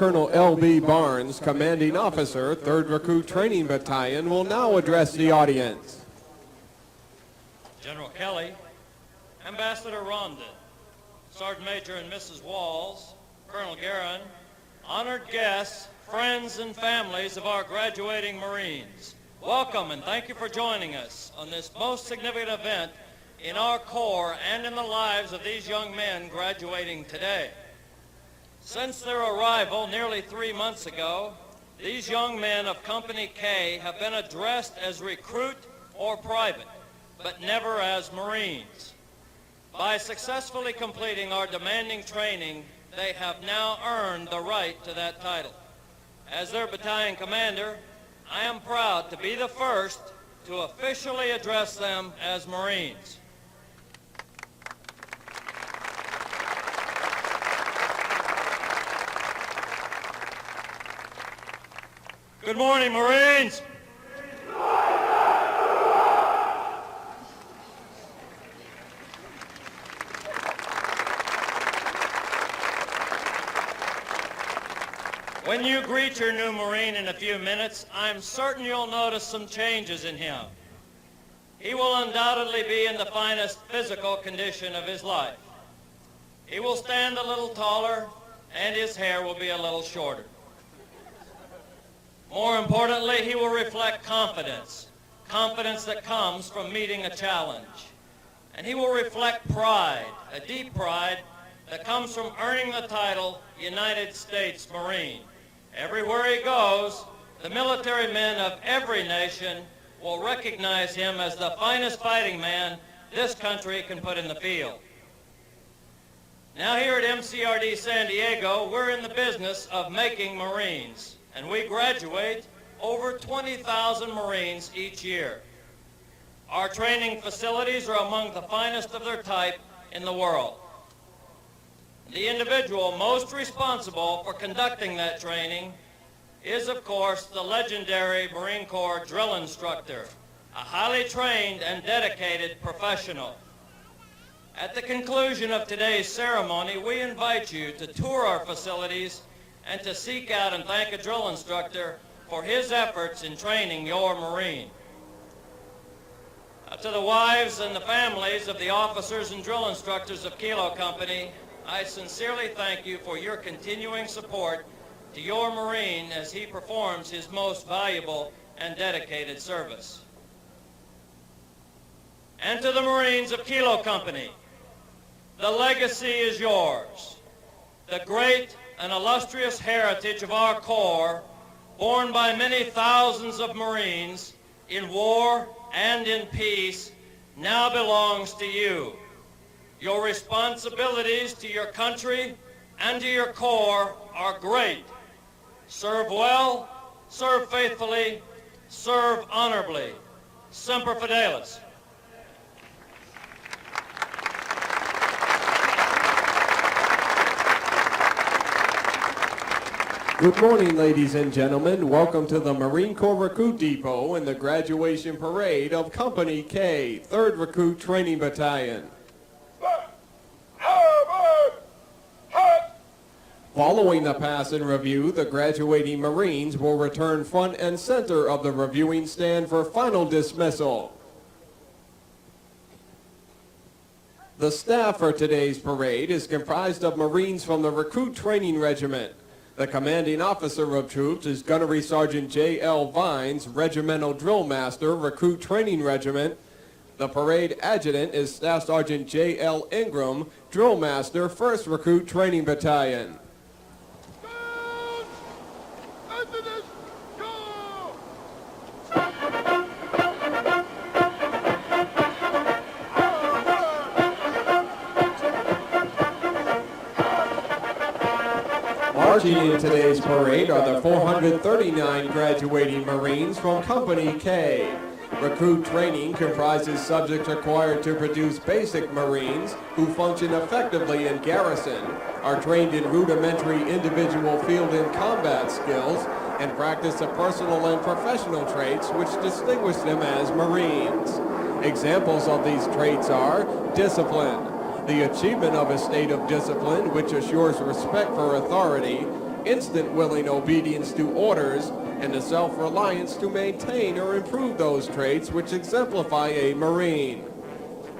Colonel L.B. Barnes, Commanding Officer, 3rd Recruit Training Battalion, will now address the audience. General Kelly, Ambassador Rondon, Sergeant Major and Mrs. Walls, Colonel Guerin, honored guests, friends and families of our graduating Marines. Welcome and thank you for joining us on this most significant event in our Corps and in the lives of these young men graduating today. Since their arrival nearly 3 months ago, these young men of Company K have been addressed as recruit or private, but never as Marines. By successfully completing our demanding training, they have now earned the right to that title. As their battalion commander, I am proud to be the first to officially address them as Marines. Good morning, Marines. When you greet your new Marine in a few minutes, I'm certain you'll notice some changes in him. He will undoubtedly be in the finest physical condition of his life. He will stand a little taller, and his hair will be a little shorter. More importantly, he will reflect confidence, confidence that comes from meeting a challenge. And he will reflect pride, a deep pride that comes from earning the title United States Marine. Everywhere he goes, the military men of every nation will recognize him as the finest fighting man this country can put in the field. Now here at MCRD San Diego, we're in the business of making Marines, and we graduate over 20,000 Marines each year. Our training facilities are among the finest of their type in the world. The individual most responsible for conducting that training is, of course, the legendary Marine Corps drill instructor, a highly trained and dedicated professional. At the conclusion of today's ceremony, we invite you to tour our facilities and to seek out and thank a drill instructor for his efforts in training your Marine. To the wives and the families of the officers and drill instructors of Kilo Company, I sincerely thank you for your continuing support to your Marine as he performs his most valuable and dedicated service. And to the Marines of Kilo Company, the legacy is yours. The great and illustrious heritage of our Corps, borne by many thousands of Marines in war and in peace, now belongs to you. Your responsibilities to your country and to your Corps are great. Serve well, serve faithfully, serve honorably. Semper Fidelis. Good morning, ladies and gentlemen. Welcome to the Marine Corps Recruit Depot and the graduation parade of Company K, 3rd Recruit Training Battalion. Following the pass and review, the graduating Marines will return front and center of the reviewing stand for final dismissal. The staff for today's parade is comprised of Marines from the Recruit Training Regiment. The commanding officer of troops is Gunnery Sergeant J.L. Vines, Regimental Drill Master, Recruit Training Regiment. The parade adjutant is Staff Sergeant J.L. Ingram, Drill Master, 1st Recruit Training Battalion. Marching in today's parade are the 439 graduating Marines from Company K. Recruit training comprises subjects required to produce basic Marines who function effectively in garrison, are trained in rudimentary individual field and combat skills, and practice the personal and professional traits which distinguish them as Marines. Examples of these traits are discipline, the achievement of a state of discipline which assures respect for authority, instant willing obedience to orders, and the self-reliance to maintain or improve those traits which exemplify a Marine.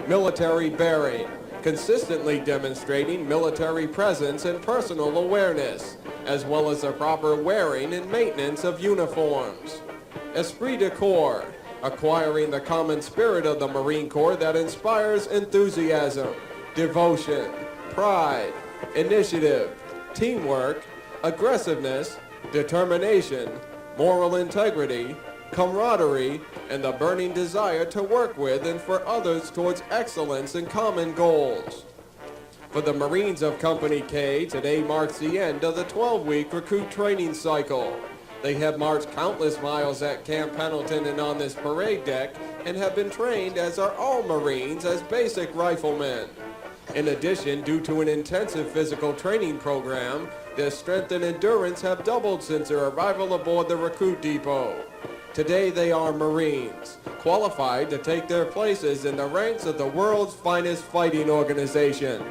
Military bearing, consistently demonstrating military presence and personal awareness, as well as the proper wearing and maintenance of uniforms. Esprit de corps, acquiring the common spirit of the Marine Corps that inspires enthusiasm, devotion, pride, initiative, teamwork, aggressiveness, determination, moral integrity, camaraderie, and the burning desire to work with and for others towards excellence and common goals. For the Marines of Company K, today marks the end of the 12-week recruit training cycle. They have marched countless miles at Camp Pendleton and on this parade deck and have been trained, as are all Marines, as basic riflemen. In addition, due to an intensive physical training program, their strength and endurance have doubled since their arrival aboard the recruit depot. Today they are Marines, qualified to take their places in the ranks of the world's finest fighting organization.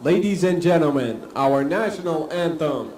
Ladies and gentlemen, our national anthem.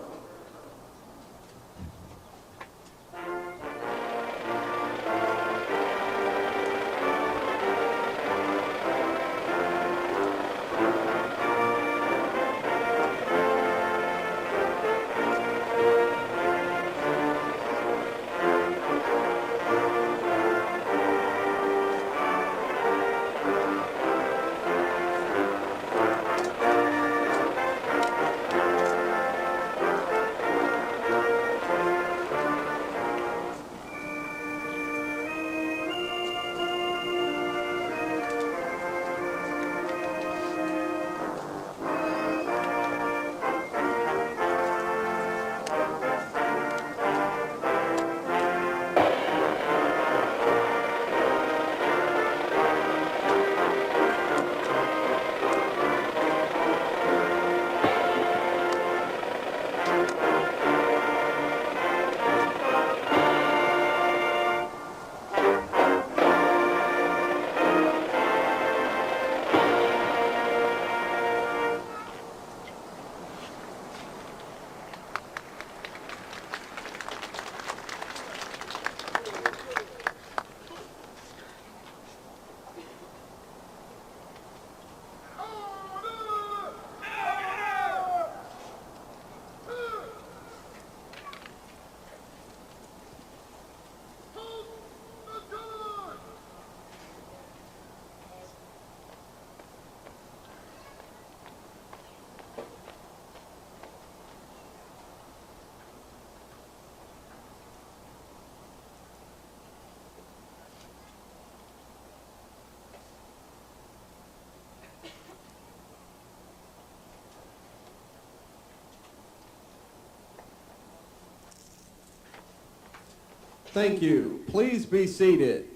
Thank you. Please be seated.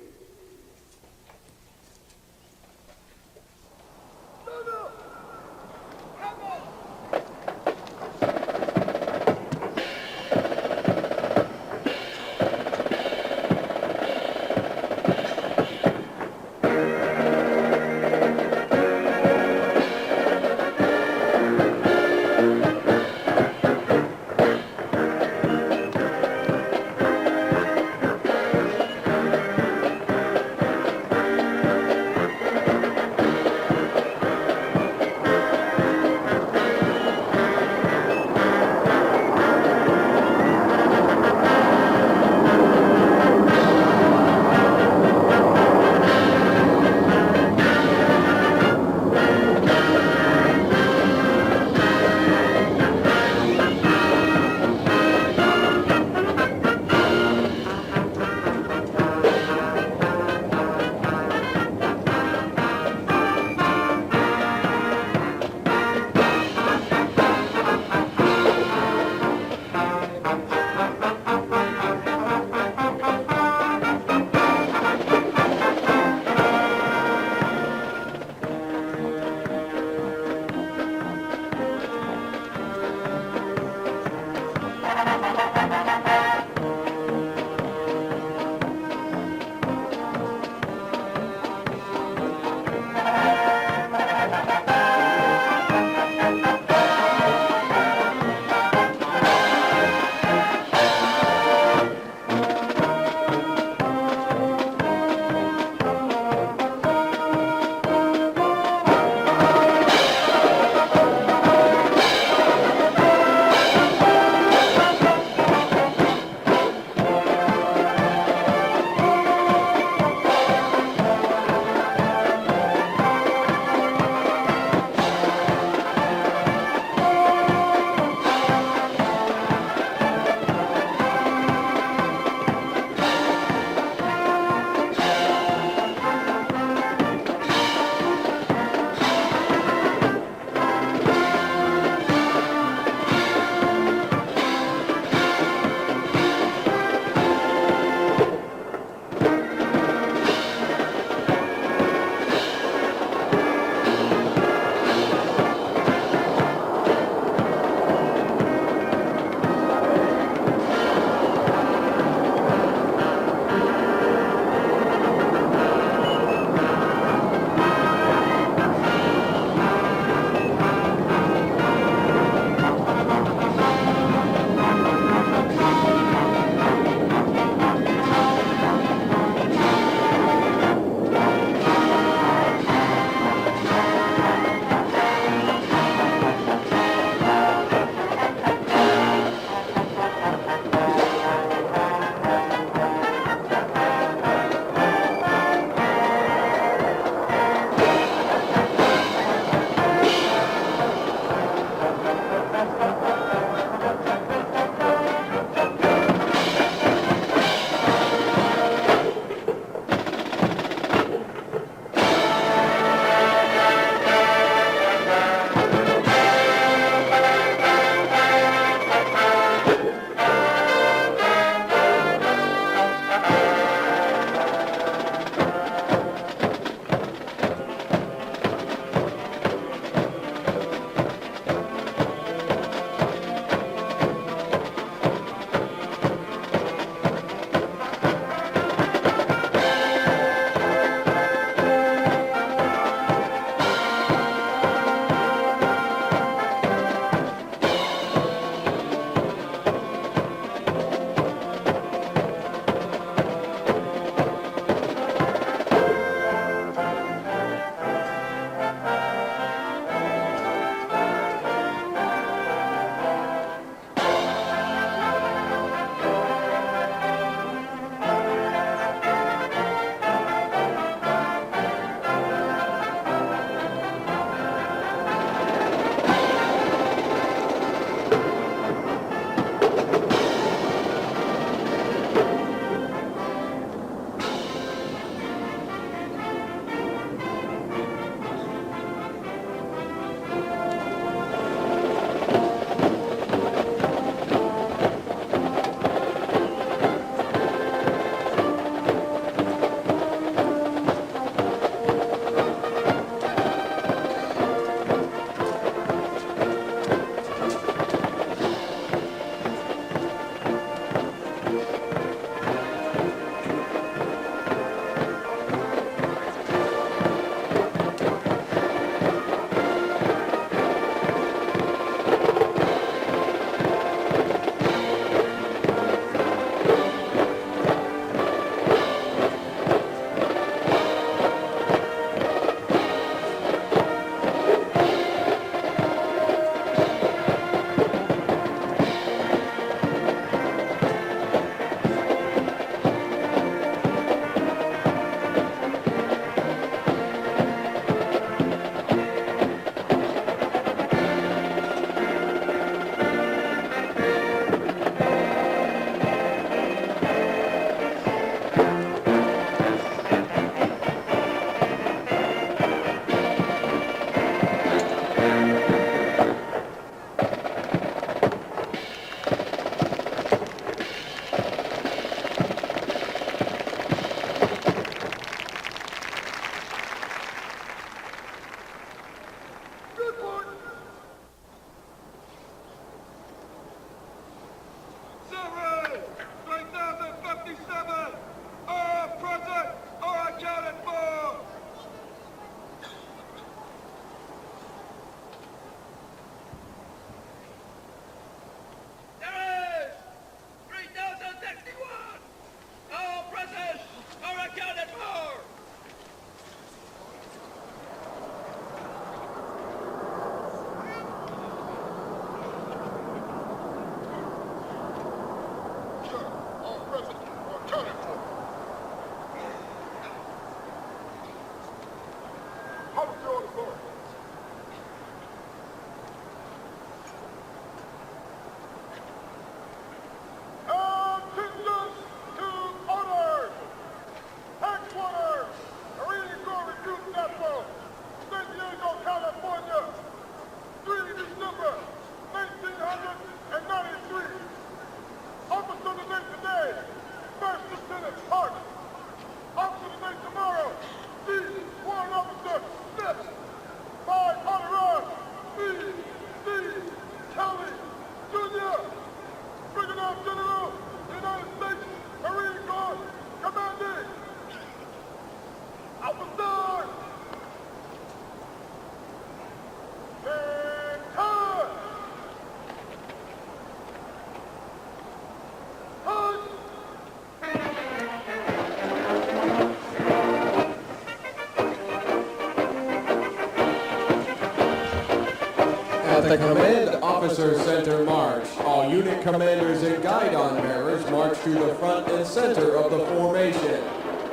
At the Command Officer Center March, all unit commanders and guidon bearers march to the front and center of the formation.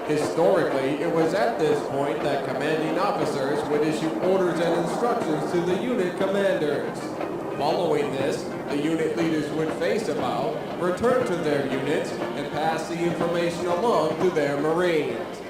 Historically, it was at this point that commanding officers would issue orders and instructions to the unit commanders. Following this, the unit leaders would face about, return to their units, and pass the information along to their Marines.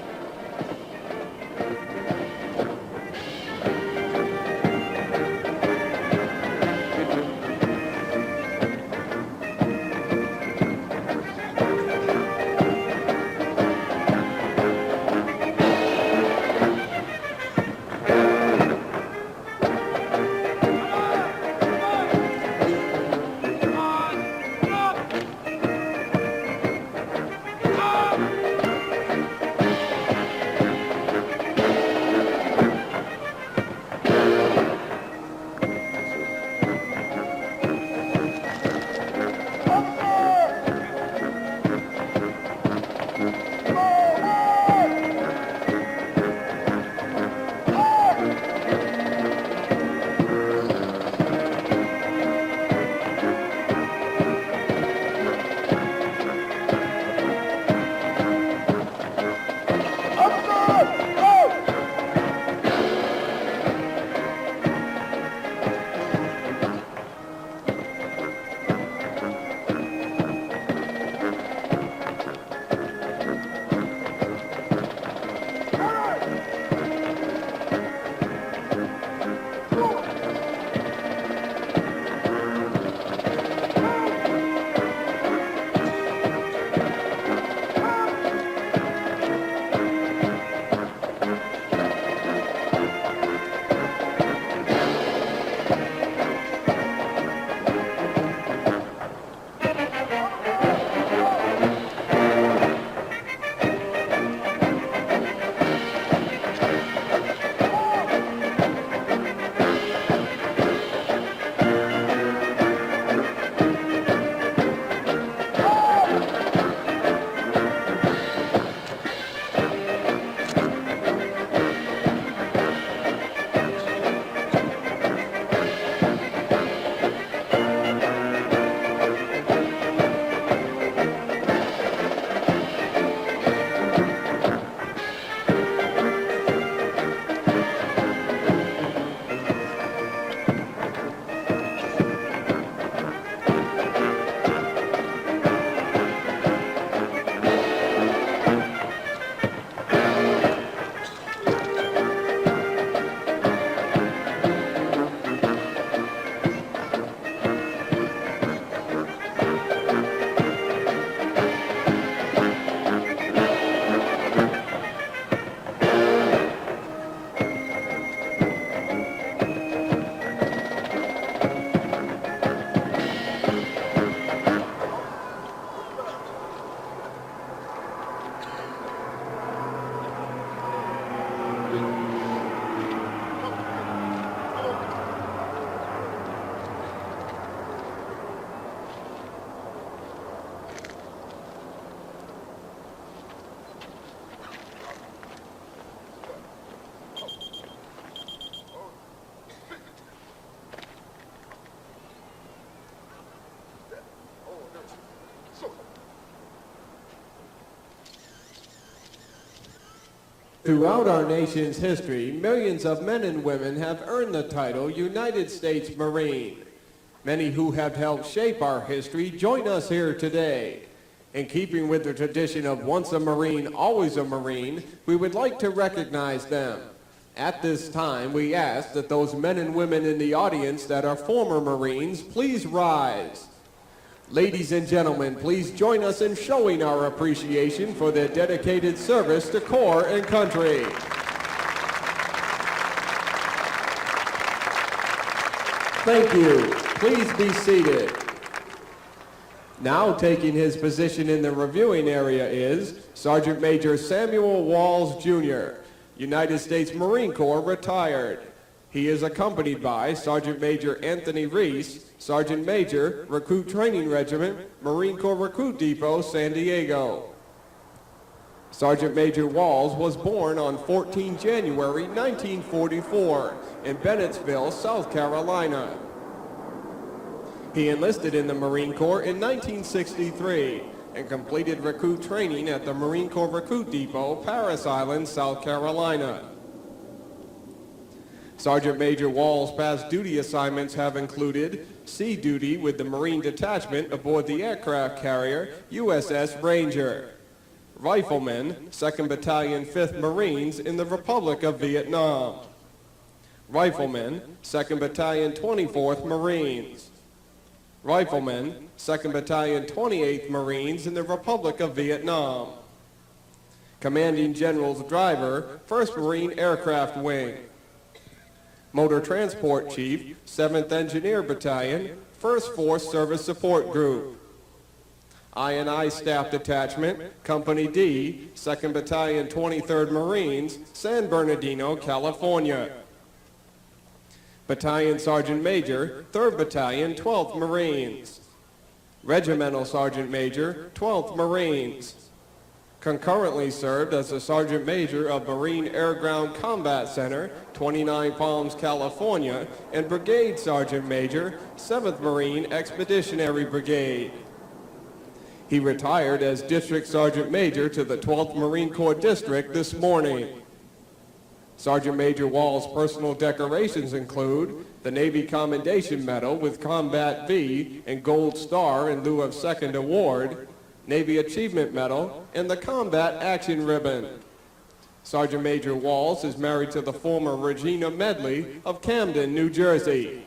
Throughout our nation's history, millions of men and women have earned the title United States Marine. Many who have helped shape our history join us here today. In keeping with the tradition of once a Marine, always a Marine, we would like to recognize them. At this time, we ask that those men and women in the audience that are former Marines, please rise. Ladies and gentlemen, please join us in showing our appreciation for their dedicated service to Corps and country. Thank you. Please be seated. Now taking his position in the reviewing area is Sergeant Major Samuel Walls, Jr., United States Marine Corps, retired. He is accompanied by Sergeant Major Anthony Reese, Sergeant Major, Recruit Training Regiment, Marine Corps Recruit Depot, San Diego. Sergeant Major Walls was born on 14 January 1944 in Bennettsville, South Carolina. He enlisted in the Marine Corps in 1963 and completed recruit training at the Marine Corps Recruit Depot, Parris Island, South Carolina. Sergeant Major Wall's past duty assignments have included sea duty with the Marine Detachment aboard the aircraft carrier USS Ranger, Rifleman, 2nd Battalion, 5th Marines in the Republic of Vietnam, Rifleman, 2nd Battalion, 24th Marines, Rifleman, 2nd Battalion, 28th Marines in the Republic of Vietnam, Commanding General's Driver, 1st Marine Aircraft Wing, Motor Transport Chief, 7th Engineer Battalion, 1st Force Service Support Group, I&I Staff Detachment, Company D, 2nd Battalion, 23rd Marines, San Bernardino, California. Battalion Sergeant Major, 3rd Battalion, 12th Marines. Regimental Sergeant Major, 12th Marines. Concurrently served as a Sergeant Major of Marine Air Ground Combat Center, 29 Palms, California, and Brigade Sergeant Major, 7th Marine Expeditionary Brigade. He retired as District Sergeant Major to the 12th Marine Corps District this morning. Sergeant Major Wall's personal decorations include the Navy Commendation Medal with Combat V and Gold Star in lieu of second award, Navy Achievement Medal, and the Combat Action Ribbon. Sergeant Major Walls is married to the former Regina Medley of Camden, New Jersey.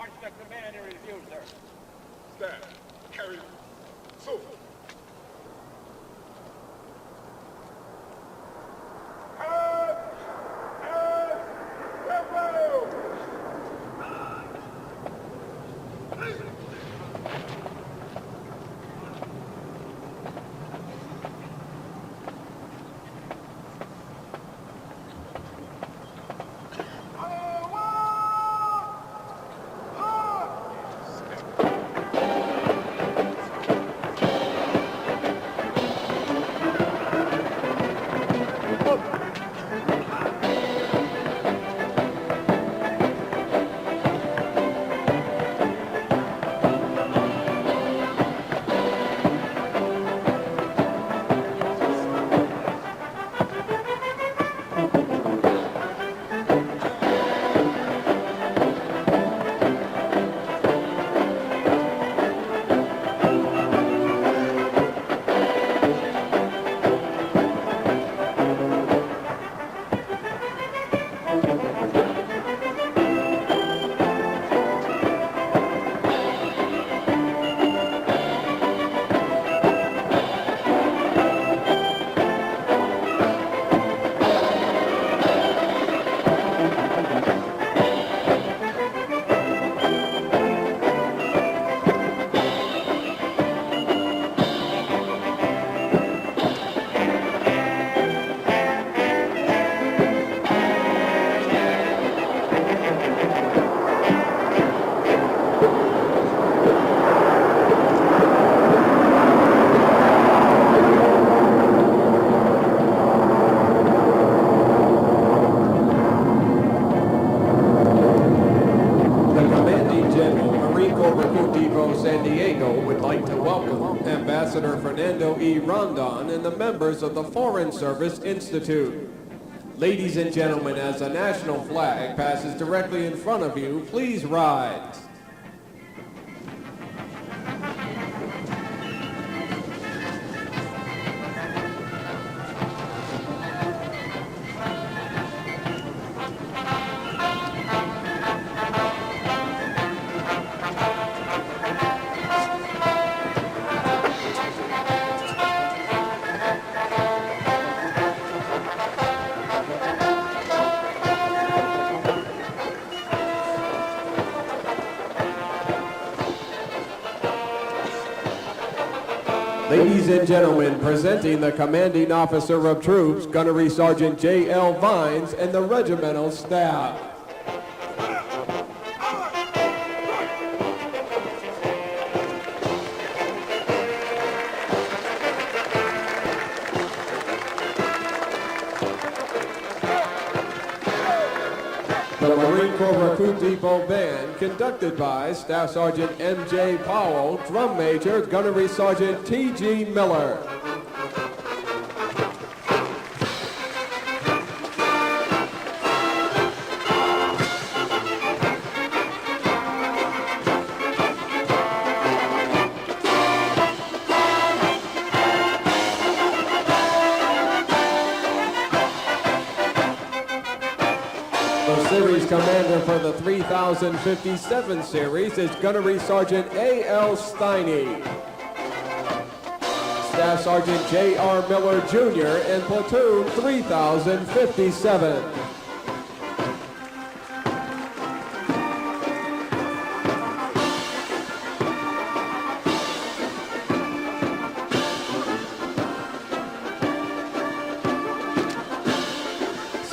March to command and review, sir. Stand. Carry. So. Rondon and the members of the Foreign Service Institute. Ladies and gentlemen, as the national flag passes directly in front of you, please rise. Ladies and gentlemen, presenting the commanding officer of troops, Gunnery Sergeant J.L. Vines, and the regimental staff. The Marine Corps Recruit Depot Band, conducted by Staff Sergeant M.J. Powell, Drum Major Gunnery Sergeant T.G. Miller. The series commander for the 3057 series is Gunnery Sergeant A.L. Steiny. Staff Sergeant J.R. Miller Jr. in Platoon 3057.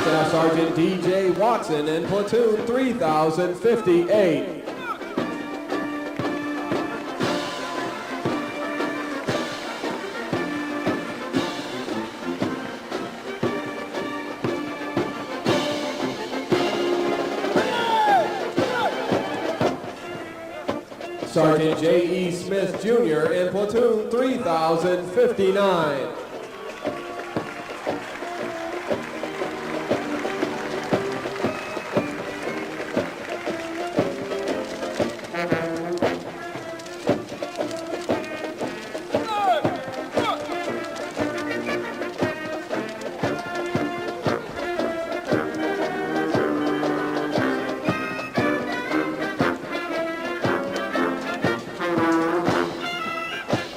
Staff Sergeant D.J. Watson in Platoon 3058. Sergeant J.E. Smith Jr. in Platoon 3059.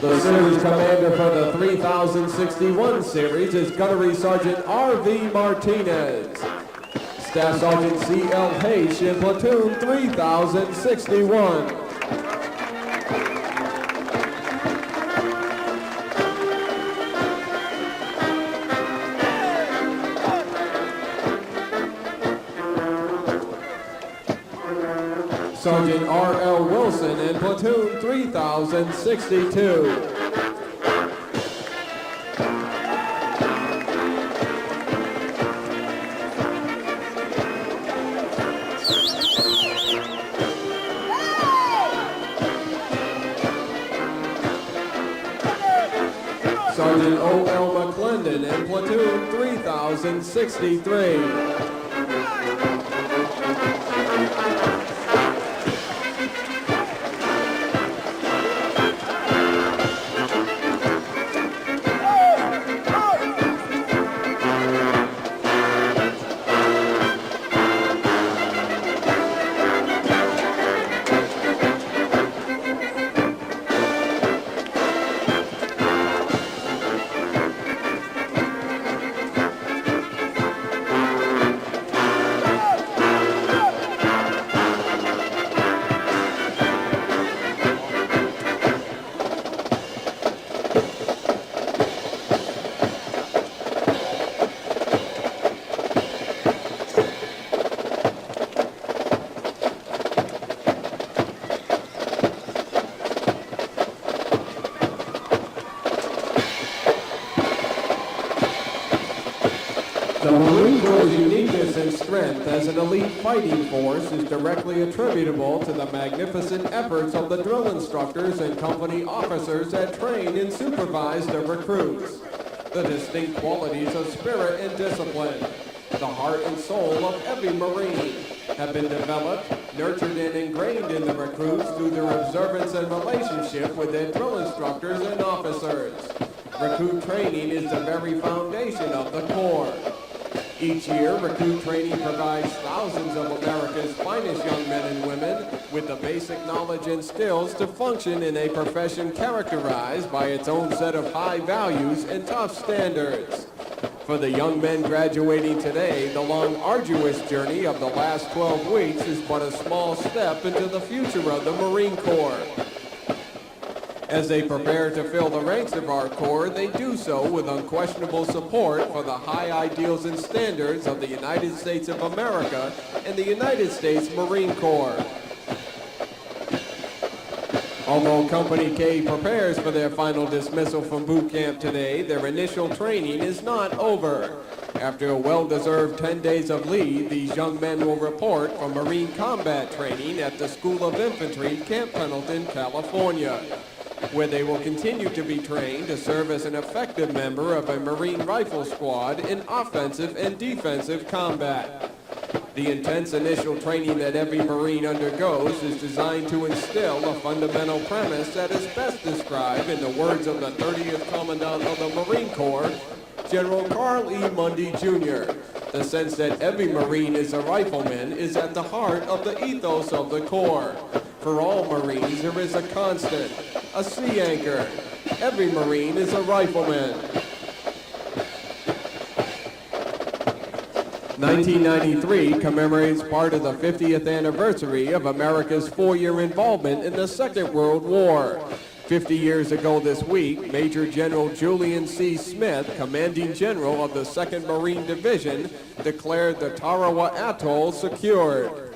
The series commander for the 3061 series is Gunnery Sergeant R.V. Martinez. Staff Sergeant C.L. H. in Platoon 3061. Sergeant R.L. Wilson in Platoon 3062. Sergeant O.L. McClendon in Platoon 3063. The Marine Corps' uniqueness and strength as an elite fighting force is directly attributable to the magnificent efforts of the drill instructors and company officers that train and supervise the recruits. The distinct qualities of spirit and discipline, the heart and soul of every Marine, have been developed, nurtured, and ingrained in the recruits through their observance and relationship with their drill instructors and officers. Recruit training is the very foundation of the Corps. Each year, recruit training provides thousands of America's finest young men and women with the basic knowledge and skills to function in a profession characterized by its own set of high values and tough standards. For the young men graduating today, the long, arduous journey of the last 12 weeks is but a small step into the future of the Marine Corps. As they prepare to fill the ranks of our Corps, they do so with unquestionable support for the high ideals and standards of the United States of America and the United States Marine Corps. Although Company K prepares for their final dismissal from boot camp today, their initial training is not over. After a well-deserved 10 days of leave, these young men will report for Marine combat training at the School of Infantry, Camp Pendleton, California, where they will continue to be trained to serve as an effective member of a Marine rifle squad in offensive and defensive combat. The intense initial training that every Marine undergoes is designed to instill a fundamental premise that is best described in the words of the 30th Commandant of the Marine Corps, General Carl E. Mundy, Jr. The sense that every Marine is a rifleman is at the heart of the ethos of the Corps. For all Marines, there is a constant, a sea anchor. Every Marine is a rifleman. 1993 commemorates part of the 50th anniversary of America's 4-year involvement in the Second World War. 50 years ago this week, Major General Julian C. Smith, Commanding General of the 2nd Marine Division, declared the Tarawa Atoll secured.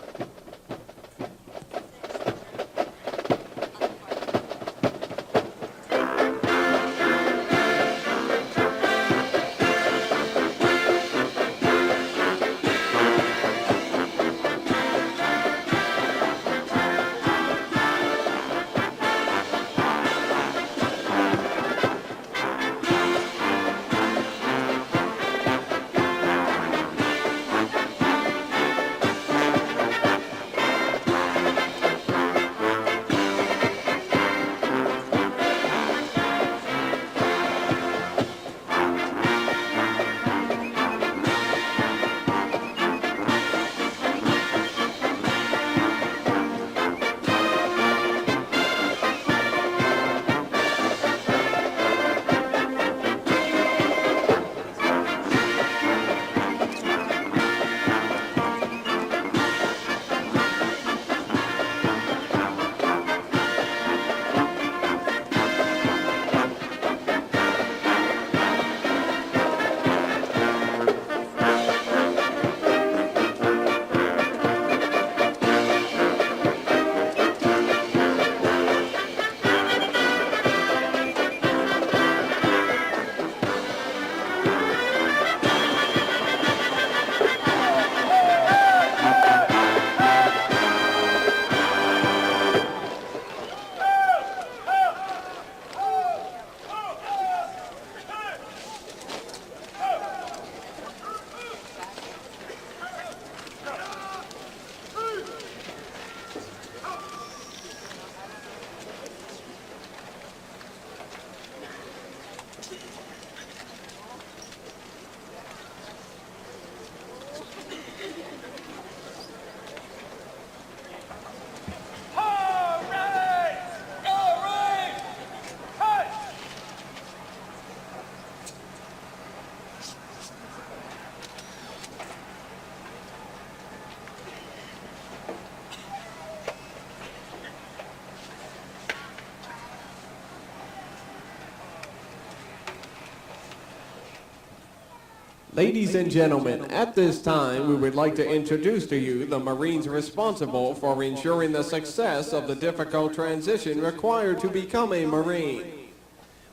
Ladies and gentlemen, at this time, we would like to introduce to you the Marines responsible for ensuring the success of the difficult transition required to become a Marine.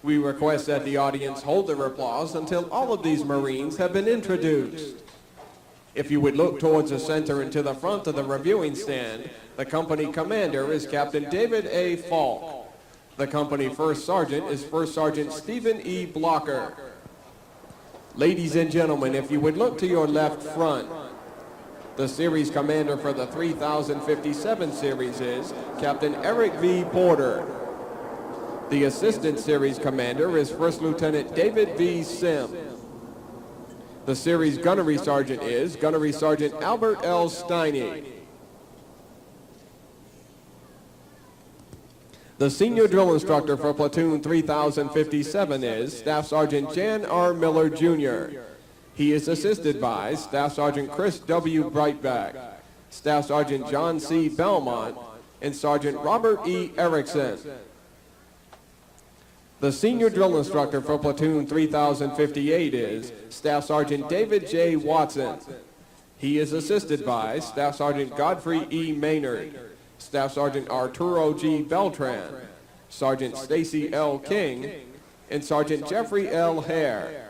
We request that the audience hold their applause until all of these Marines have been introduced. If you would look towards the center and to the front of the reviewing stand, the company commander is Captain David A. Falk. The company first sergeant is First Sergeant Stephen E. Blocker. Ladies and gentlemen, if you would look to your left front, the series commander for the 3057 series is Captain Eric V. Porter. The assistant series commander is First Lieutenant David V. Sim. The series gunnery sergeant is Gunnery Sergeant Albert L. Steiny. The senior drill instructor for Platoon 3057 is Staff Sergeant Jan R. Miller, Jr. He is assisted by Staff Sergeant Chris W. Brightback, Staff Sergeant John C. Belmont, and Sergeant Robert E. Erickson. The senior drill instructor for Platoon 3058 is Staff Sergeant David J. Watson. He is assisted by Staff Sergeant Godfrey E. Maynard, Staff Sergeant Arturo G. Beltran, Sergeant Stacy L. King, and Sergeant Jeffrey L. Hare.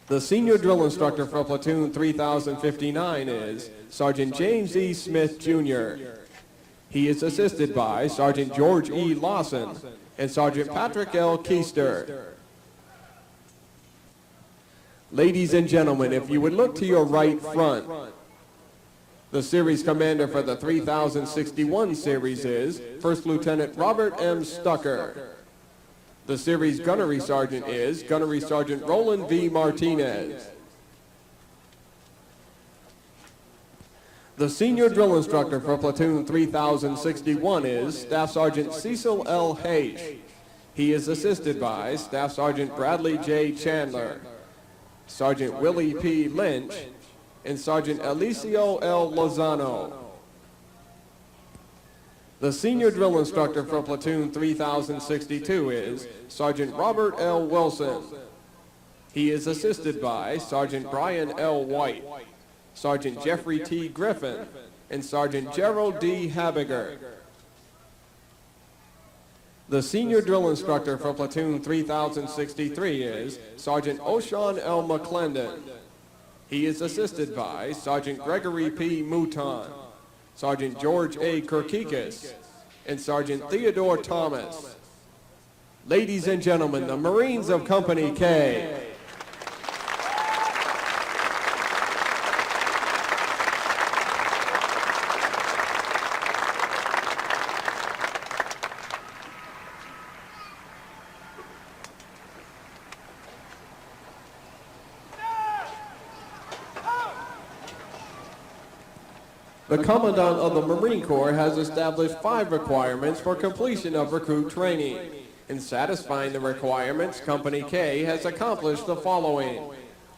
The senior drill instructor for Platoon 3059 is Sergeant James E. Smith, Jr. He is assisted by Sergeant George E. Lawson and Sergeant Patrick L. Keister. Ladies and gentlemen, if you would look to your right front, the series commander for the 3061 series is First Lieutenant Robert M. Stucker. The series gunnery sergeant is Gunnery Sergeant Roland V. Martinez. The senior drill instructor for Platoon 3061 is Staff Sergeant Cecil L. H. He is assisted by Staff Sergeant Bradley J. Chandler, Sergeant Willie P. Lynch, and Sergeant Alicio L. Lozano. The senior drill instructor for Platoon 3062 is Sergeant Robert L. Wilson. He is assisted by Sergeant Brian L. White, Sergeant Jeffrey T. Griffin, and Sergeant Gerald D. Habiger. The senior drill instructor for Platoon 3063 is Sergeant O'Shawn L. McClendon. He is assisted by Sergeant Gregory P. Mouton, Sergeant George A. Kirkikis, and Sergeant Theodore Thomas. Ladies and gentlemen, the Marines of Company K. The Commandant of the Marine Corps has established 5 requirements for completion of recruit training. In satisfying the requirements, Company K has accomplished the following: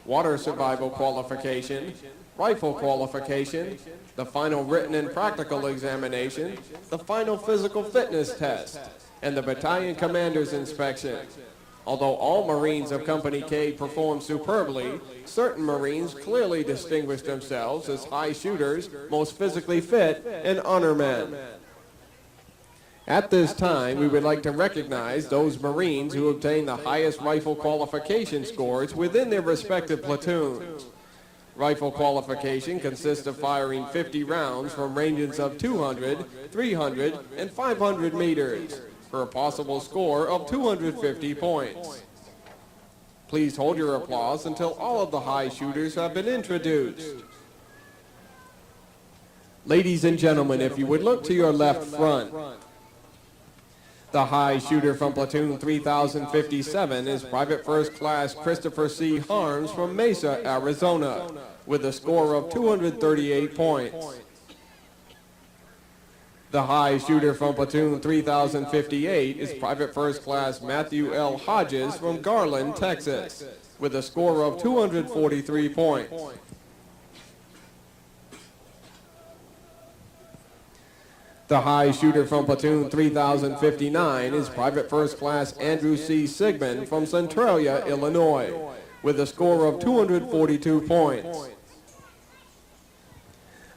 water survival qualification, rifle qualification, the final written and practical examination, the final physical fitness test, and the battalion commander's inspection. Although all Marines of Company K performed superbly, certain Marines clearly distinguished themselves as high shooters, most physically fit, and honor men. At this time, we would like to recognize those Marines who obtained the highest rifle qualification scores within their respective platoons. Rifle qualification consists of firing 50 rounds from ranges of 200, 300, and 500 meters, for a possible score of 250 points. Please hold your applause until all of the high shooters have been introduced. Ladies and gentlemen, if you would look to your left front, the high shooter from Platoon 3057 is Private First Class Christopher C. Harms from Mesa, Arizona, with a score of 238 points. The high shooter from Platoon 3058 is Private First Class Matthew L. Hodges from Garland, Texas, with a score of 243 points. The high shooter from Platoon 3059 is Private First Class Andrew C. Sigmund from Centralia, Illinois, with a score of 242 points.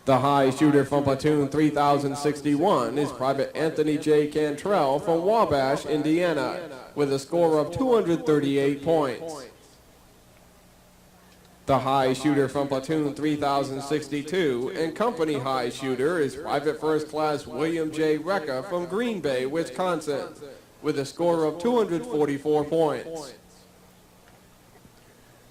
The high shooter from Platoon 3061 is Private Anthony J. Cantrell from Wabash, Indiana, with a score of 238 points. The high shooter from Platoon 3062 and company high shooter is Private First Class William J. Recca from Green Bay, Wisconsin, with a score of 244 points.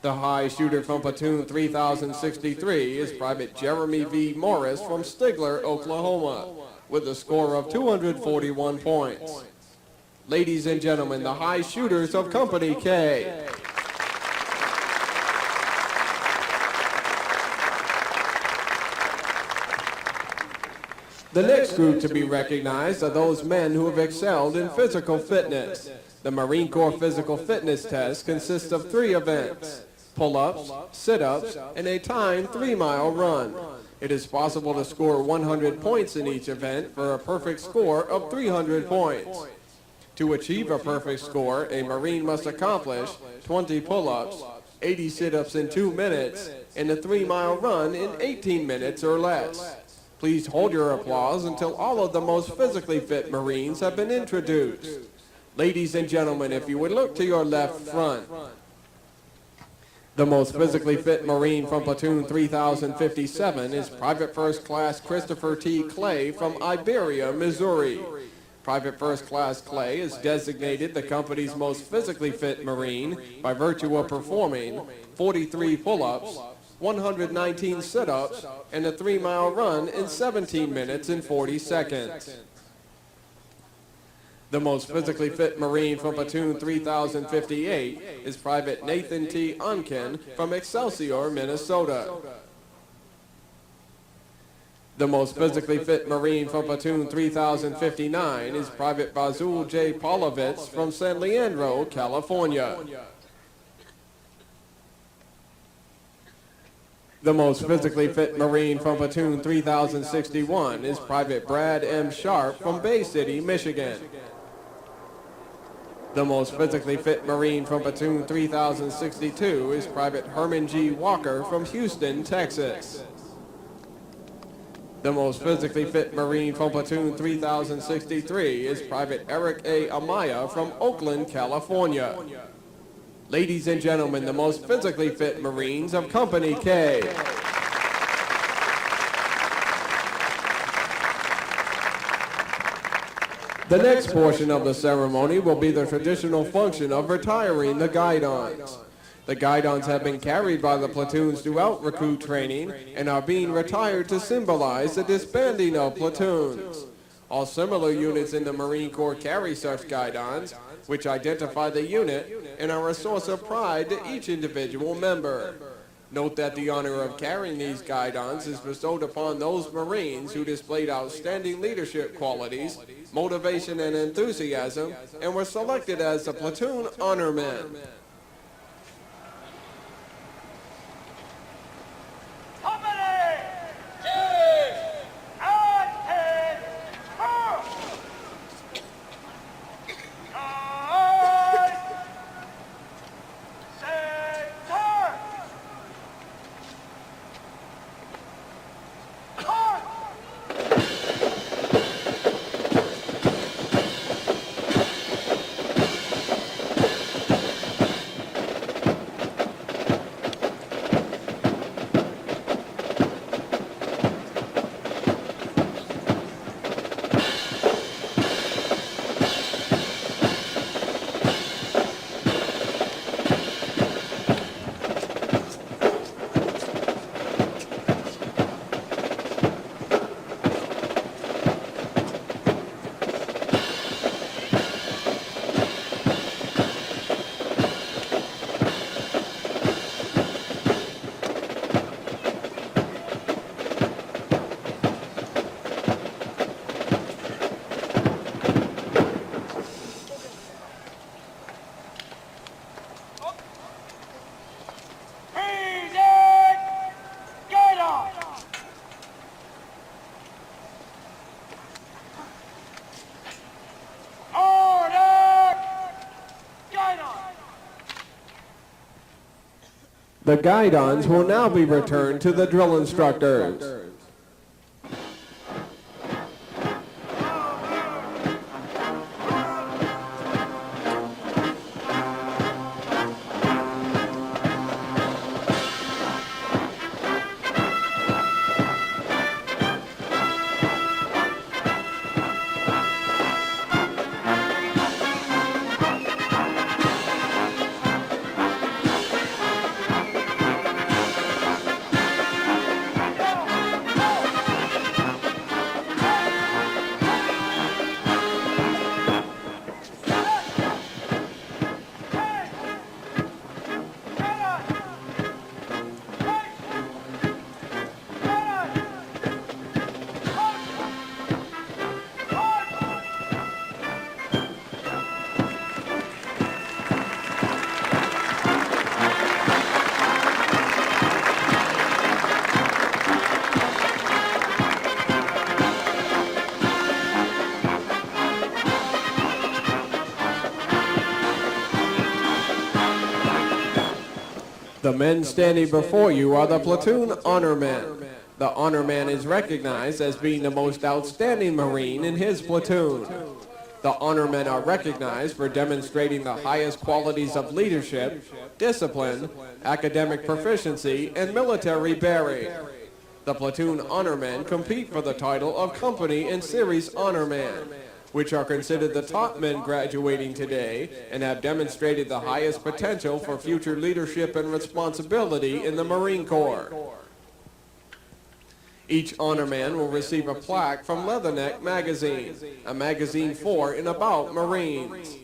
The high shooter from Platoon 3063 is Private Jeremy V. Morris from Stigler, Oklahoma, with a score of 241 points. Ladies and gentlemen, the high shooters of Company K. The next group to be recognized are those men who have excelled in physical fitness. The Marine Corps Physical Fitness Test consists of 3 events: pull-ups, sit-ups, and a timed 3-mile run. It is possible to score 100 points in each event for a perfect score of 300 points. To achieve a perfect score, a Marine must accomplish 20 pull-ups, 80 sit-ups in 2 minutes, and a 3-mile run in 18 minutes or less. Please hold your applause until all of the most physically fit Marines have been introduced. Ladies and gentlemen, if you would look to your left front. The most physically fit Marine from Platoon 3057 is Private First Class Christopher T. Clay from Iberia, Missouri. Private First Class Clay is designated the company's most physically fit Marine by virtue of performing 43 pull-ups, 119 sit-ups, and a 3-mile run in 17 minutes and 40 seconds. The most physically fit Marine from Platoon 3058 is Private Nathan T. Unken from Excelsior, Minnesota. The most physically fit Marine from Platoon 3059 is Private Bazul J. Polovitz from San Leandro, California. The most physically fit Marine from Platoon 3061 is Private Brad M. Sharp from Bay City, Michigan. The most physically fit Marine from Platoon 3062 is Private Herman G. Walker from Houston, Texas. The most physically fit Marine from Platoon 3063 is Private Eric A. Amaya from Oakland, California. Ladies and gentlemen, the most physically fit Marines of Company K. The next portion of the ceremony will be the traditional function of retiring the guidons. The guidons have been carried by the platoons throughout recruit training and are being retired to symbolize the disbanding of platoons. All similar units in the Marine Corps carry such guidons, which identify the unit and are a source of pride to each individual member. Note that the honor of carrying these guidons is bestowed upon those Marines who displayed outstanding leadership qualities, motivation, and enthusiasm, and were selected as the platoon honormen. The guidons will now be returned to the drill instructors. The men standing before you are the platoon honor men. The honor man is recognized as being the most outstanding Marine in his platoon. The honor men are recognized for demonstrating the highest qualities of leadership, discipline, academic proficiency, and military bearing. The platoon honor men compete for the title of company and series honor man, which are considered the top men graduating today and have demonstrated the highest potential for future leadership and responsibility in the Marine Corps. Each honor man will receive a plaque from Leatherneck magazine, a magazine for and about Marines.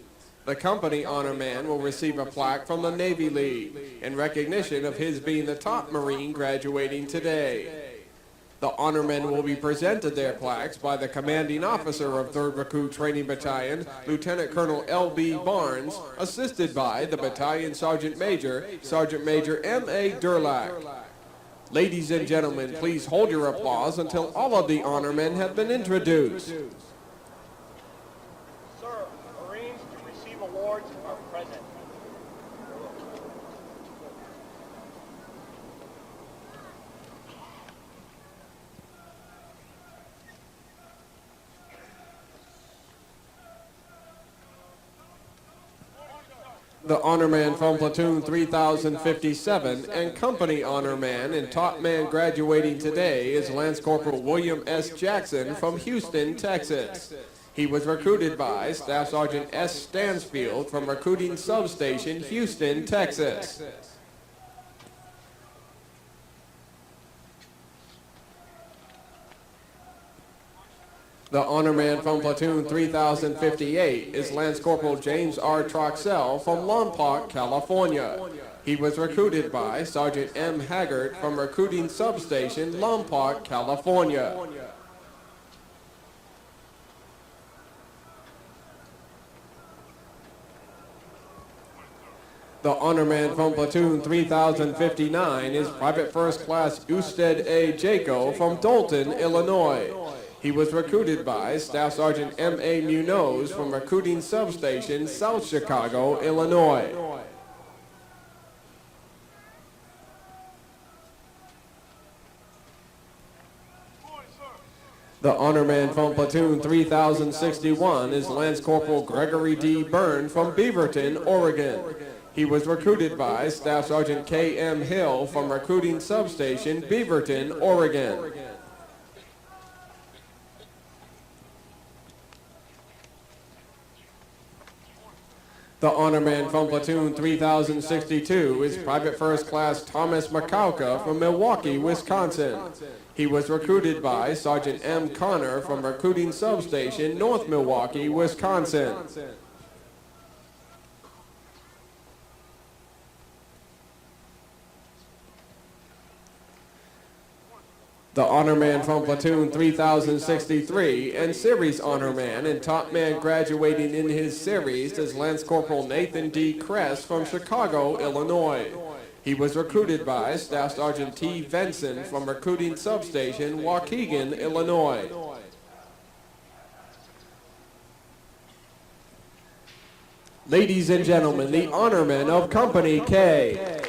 The company honor man will receive a plaque from the Navy League in recognition of his being the top Marine graduating today. The honor men will be presented their plaques by the commanding officer of 3rd Recruit Training Battalion, Lieutenant Colonel L.B. Barnes, assisted by the Battalion Sergeant Major, Sergeant Major M.A. Durlack. Ladies and gentlemen, please hold your applause until all of the honor men have been introduced. Sir, Marines to receive awards are present. The honor man from platoon 3057 and company honor man and top man graduating today is Lance Corporal William S. Jackson from Houston, Texas. He was recruited by Staff Sergeant S. Stansfield from Recruiting Substation, Houston, Texas. The honor man from platoon 3058 is Lance Corporal James R. Troxell from Lompoc, California. He was recruited by Sergeant M. Haggart from Recruiting Substation, Lompoc, California. The honor man from platoon 3059 is Private First Class Usted A. Jaco from Dalton, Illinois. He was recruited by Staff Sergeant M.A. Munoz from Recruiting Substation, South Chicago, Illinois. The honor man from platoon 3061 is Lance Corporal Gregory D. Byrne from Beaverton, Oregon. He was recruited by Staff Sergeant K.M. Hill from Recruiting Substation, Beaverton, Oregon. The honor man from platoon 3062 is Private First Class Thomas Makauka from Milwaukee, Wisconsin. He was recruited by Sergeant M. Connor from Recruiting Substation, North Milwaukee, Wisconsin. The honor man from platoon 3063 and series honor man and top man graduating in his series is Lance Corporal Nathan D. Kress from Chicago, Illinois. He was recruited by Staff Sergeant T. Venson from Recruiting Substation, Waukegan, Illinois. Ladies and gentlemen, the honor men of Company K.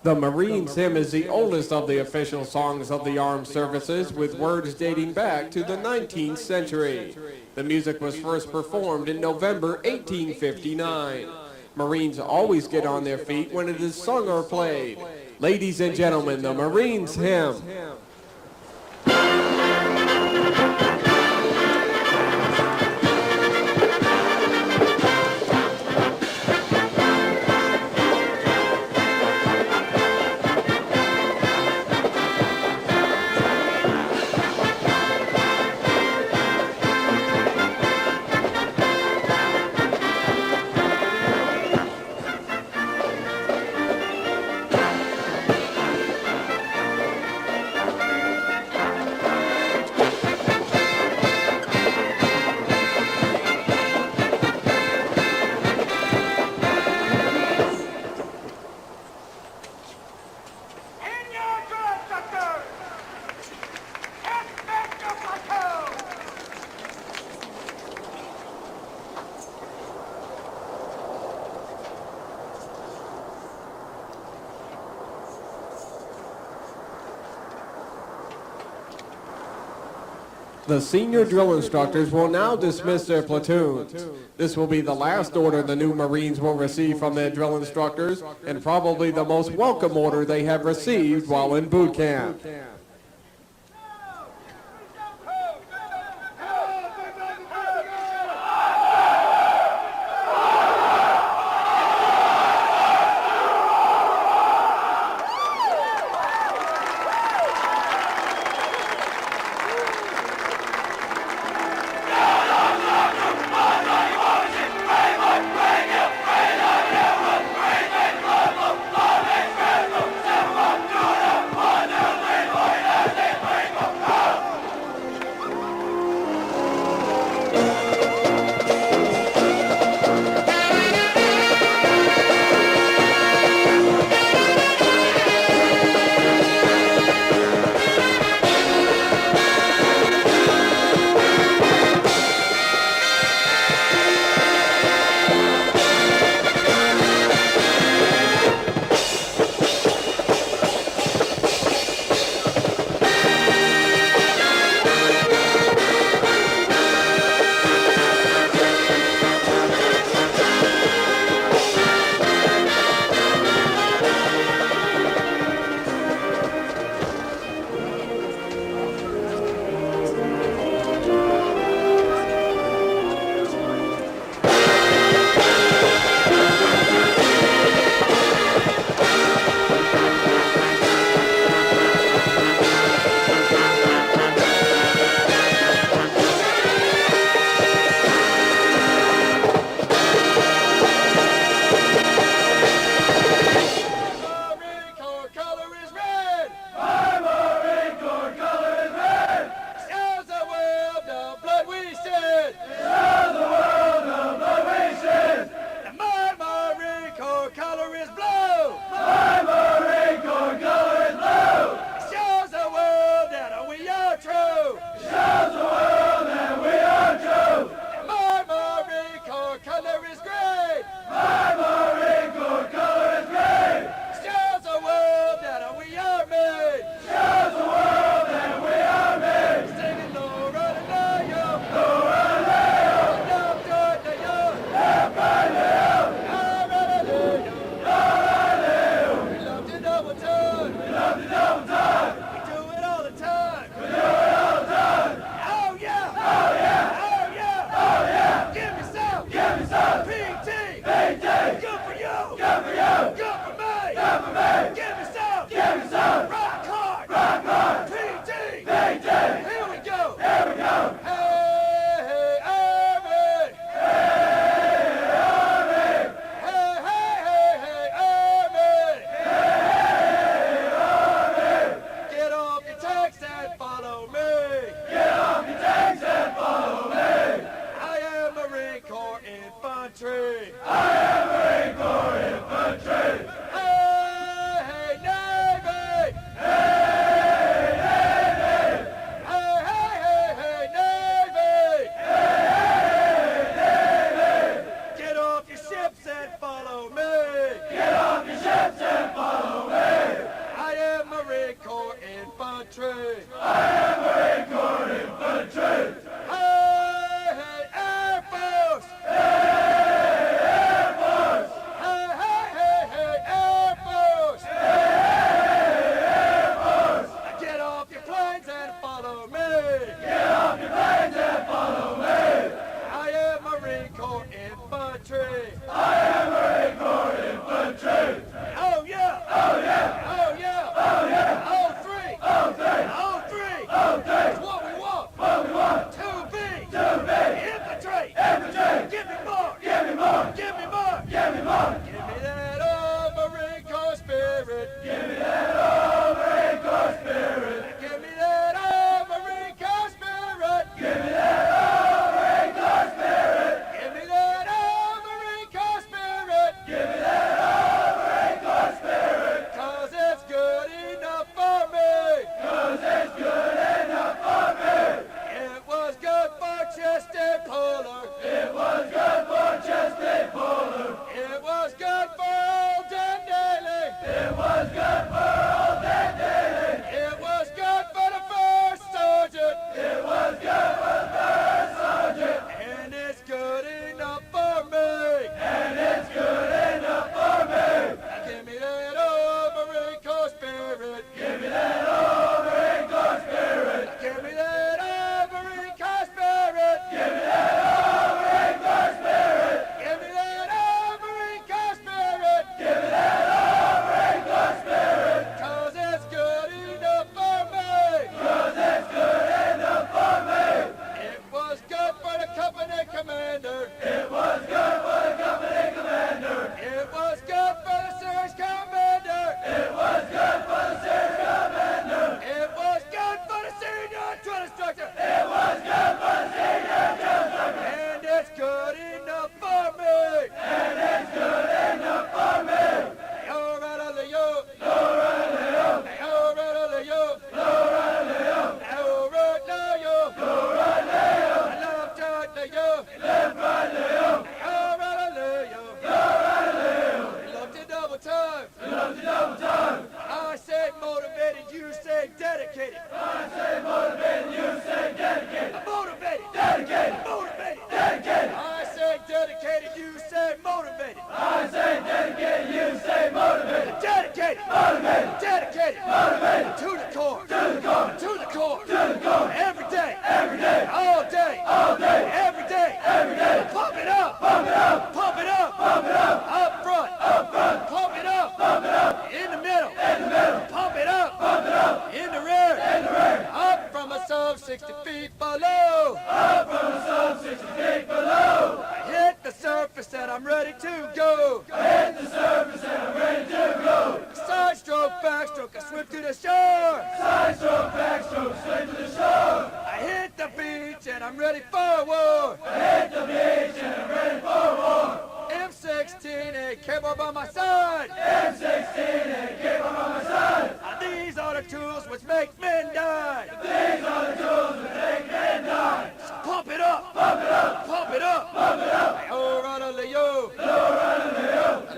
The Marines Hymn is the oldest of the official songs of the armed services, with words dating back to the 19th century. The music was first performed in November 1859. Marines always get on their feet when it is sung or played. Ladies and gentlemen, the Marines Hymn. In your drill, Doctor! Get back to Platoon! The senior drill instructors will now dismiss their platoons. This will be the last order the new Marines will receive from their drill instructors, and probably the most welcome order they have received while in boot camp. 60 feet below. Up from some 60 feet below. I hit the surface and I'm ready to go. I hit the surface and I'm ready to go. Side stroke, backstroke, I swim to the shore. Side stroke, backstroke, swim to the shore. I hit the beach and I'm ready for war. I hit the beach and I'm ready for war. M16 AK by my side. M16 AK by my side. And these are the tools which make men die. These are the tools which make men die. So pump it up, pump it up, pump it up, pump it up. Oh, rada leo,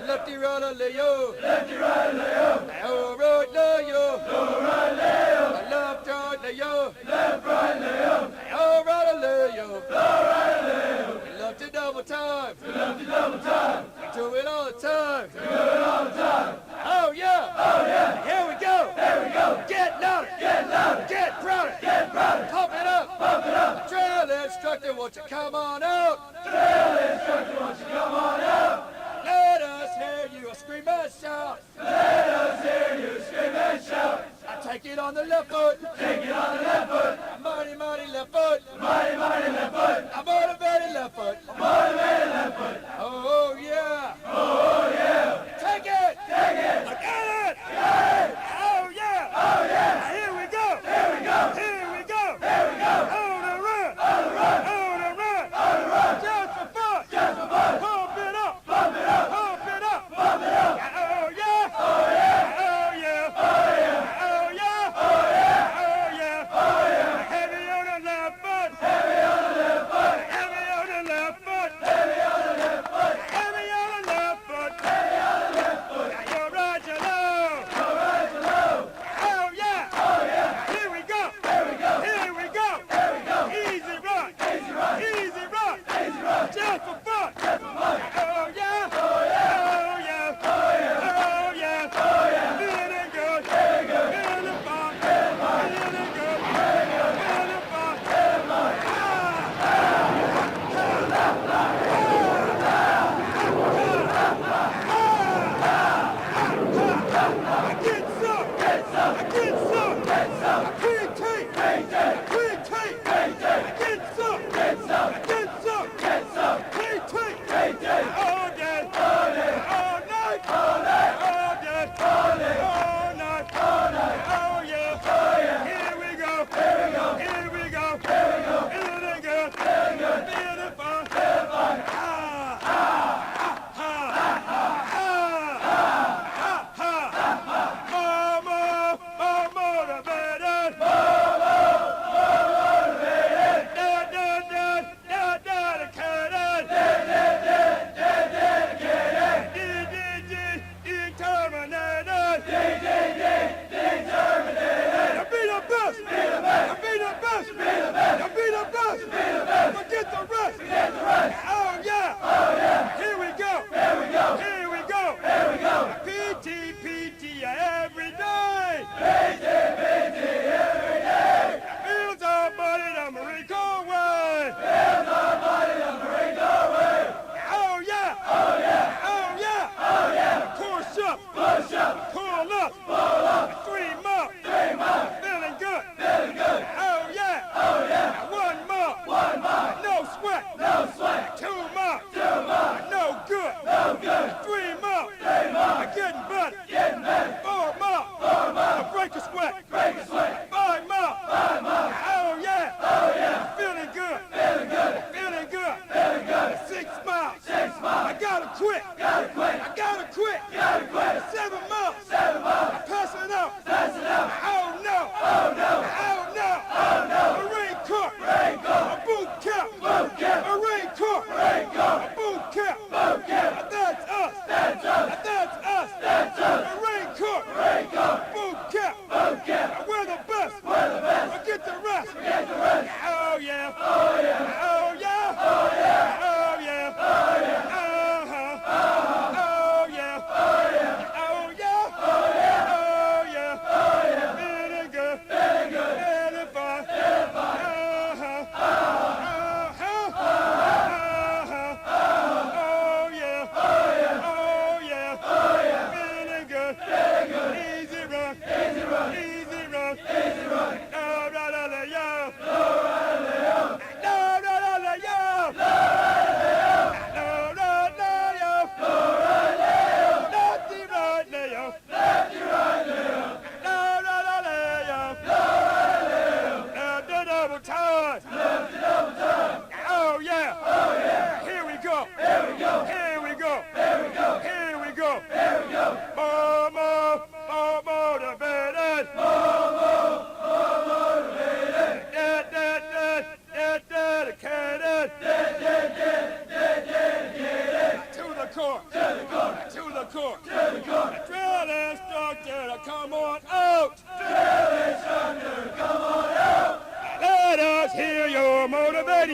lefty rada leo, lefty rada leo. Oh, right leo, right leo, left right leo, left right leo. Oh, rada leo, right leo. We love to double time, we love to double time. We do it all the time, we do it all the time. Oh yeah, oh yeah. Here we go, there we go. Get louder, get louder, get prouder, get prouder. Pump it up, pump it up. Drill instructor, won't you come on out? Drill instructor, won't you come on out? Let us hear you scream and shout. Let us hear you scream and shout. I take it on the left foot. Take it on the left foot. A mighty, mighty left foot. A mighty, mighty left foot. A motivated left foot. A motivated left foot. Oh yeah. Oh yeah. Take it. Take it. I got it. Got it. Oh yeah. Oh yeah. Here we go. Here we go. Here we go. Here we go. On the run. On the run. On the run. On the run. Just for fun. Just for fun. Pump it up. Pump it up. Pump it up. Pump it up. Oh yeah. Oh yeah. Oh yeah. Oh yeah. Oh yeah. Oh yeah. Oh yeah. Oh yeah. Heavy on the left foot. Heavy on the left foot. Heavy on the left foot. Heavy on the left foot.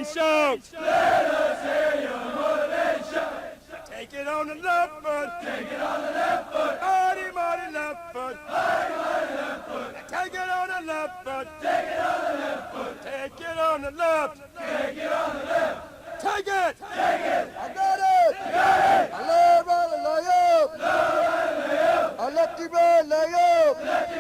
motivating shout. Let us hear your motivating shout. Take it on the left foot. Take it on the left foot. Mighty, mighty left foot. Mighty, mighty left foot. Take it on the left foot. Take it on the left foot. Take it on the left. Take it on the left. Take it. Take it. I got it. I got it. I love right, lay up. Love right, lay up. I lefty right, lay up. Lefty